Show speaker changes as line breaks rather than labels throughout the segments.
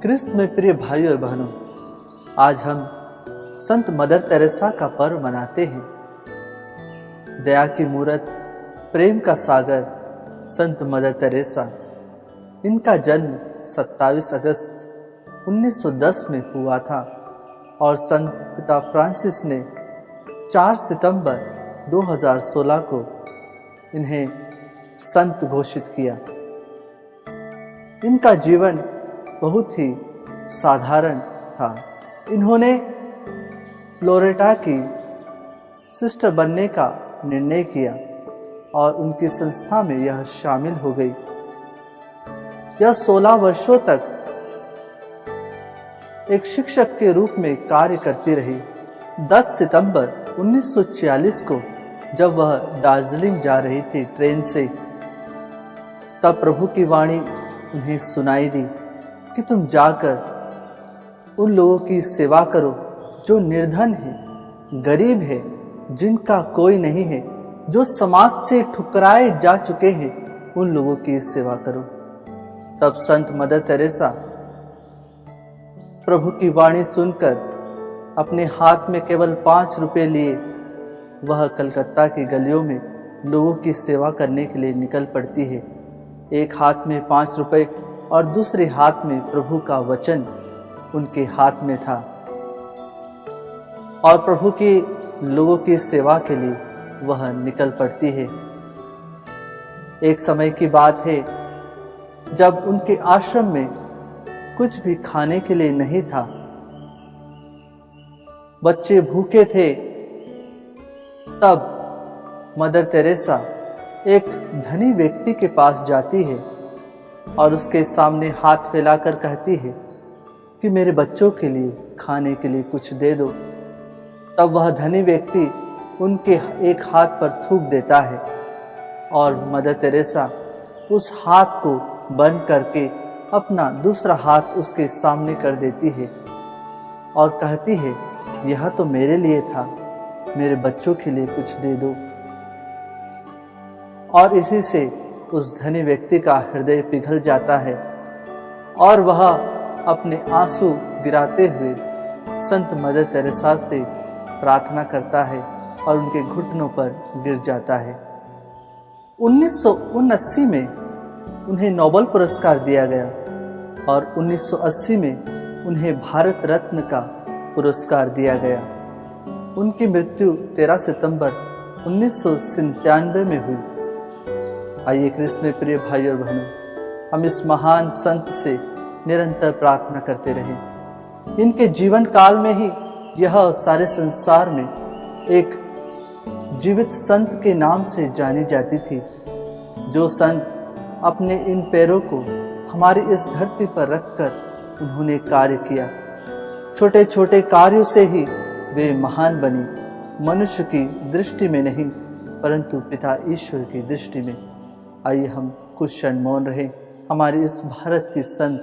क्रिस्त में प्रिय भाइयों और बहनों, आज हम संत मदर तेरेसा का पर्व मनाते हैं। दया की मूरत, प्रेम का सागर संत मदर तेरेसा। इनका जन्म 27 अगस्त 1910 में हुआ था और संत पिता फ्रांसिस ने 4 सितंबर 2016 को इन्हें संत घोषित किया। इनका जीवन बहुत ही साधारण था। इन्होंने लोरेटा की सिस्टर बनने का निर्णय किया और उनकी संस्था में यह शामिल हो गई। यह 16 वर्षों तक एक शिक्षक के रूप में कार्य करती रही। 10 सितंबर 1946 को जब वह दार्जिलिंग जा रही थी ट्रेन से, तब प्रभु की वाणी उन्हें सुनाई दी कि तुम जाकर उन लोगों की सेवा करो जो निर्धन है, गरीब है, जिनका कोई नहीं है, जो समाज से ठुकराए जा चुके हैं, उन लोगों की सेवा करो। तब संत मदर तेरेसा प्रभु की वाणी सुनकर अपने हाथ में केवल 5 रुपए लिए वह कलकत्ता की गलियों में लोगों की सेवा करने के लिए निकल पड़ती है। एक हाथ में 5 रुपए और दूसरे हाथ में प्रभु का वचन उनके हाथ में था और प्रभु की लोगों की सेवा के लिए वह निकल पड़ती है। एक समय की बात है जब उनके आश्रम में कुछ भी खाने के लिए नहीं था, बच्चे भूखे थे। तब मदर तेरेसा एक धनी व्यक्ति के पास जाती है और उसके सामने हाथ फैलाकर कहती है कि मेरे बच्चों के लिए खाने के लिए कुछ दे दो। तब वह धनी व्यक्ति उनके एक हाथ पर थूक देता है और मदर तेरेसा उस हाथ को बंद करके अपना दूसरा हाथ उसके सामने कर देती है और कहती है, यह तो मेरे लिए था, मेरे बच्चों के लिए कुछ दे दो। और इसी से उस धनी व्यक्ति का हृदय पिघल जाता है और वह अपने आंसू गिराते हुए संत मदर तेरेसा से प्रार्थना करता है और उनके घुटनों पर गिर जाता है। 1979 में उन्हें नोबेल पुरस्कार दिया गया और 1980 में उन्हें भारत रत्न का पुरस्कार दिया गया। उनकी मृत्यु 13 सितंबर 1997 में हुई। आइए क्रिस्त में प्रिय भाई और बहनों, हम इस महान संत से निरंतर प्रार्थना करते रहें। इनके जीवन काल में ही यह सारे संसार में एक जीवित संत के नाम से जानी जाती थी। जो संत अपने इन पैरों को हमारी इस धरती पर रखकर उन्होंने कार्य किया। छोटे छोटे कार्यों से ही वे महान बनी, मनुष्य की दृष्टि में नहीं परंतु पिता ईश्वर की दृष्टि में। आइए हम कुछ क्षण मौन रहें, हमारी इस भारत की संत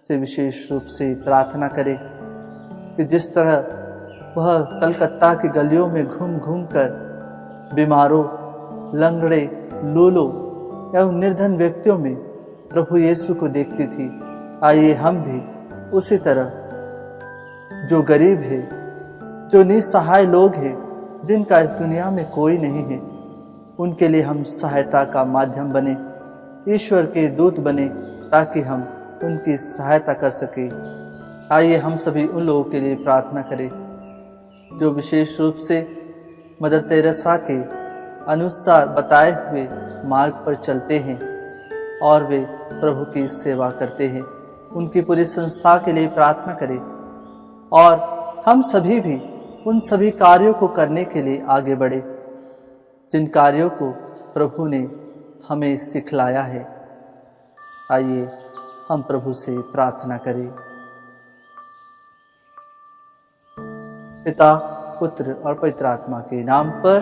से विशेष रूप से प्रार्थना करें कि जिस तरह वह कलकत्ता की गलियों में घूम घूम कर बीमारों, लंगड़े, लूलों एवं निर्धन व्यक्तियों में प्रभु यीशु को देखती थी, आइए हम भी उसी तरह जो गरीब है, जो निसहाय लोग हैं, जिनका इस दुनिया में कोई नहीं है, उनके लिए हम सहायता का माध्यम बने, ईश्वर के दूत बने, ताकि हम उनकी सहायता कर सके। आइए हम सभी उन लोगों के लिए प्रार्थना करें जो विशेष रूप से मदर तेरेसा के अनुसार बताए हुए मार्ग पर चलते हैं और वे प्रभु की सेवा करते हैं। उनकी पूरी संस्था के लिए प्रार्थना करें और हम सभी भी उन सभी कार्यों को करने के लिए आगे बढ़े जिन कार्यों को प्रभु ने हमें सिखलाया है। आइए हम प्रभु से प्रार्थना करें। पिता, पुत्र और पवित्र आत्मा के नाम पर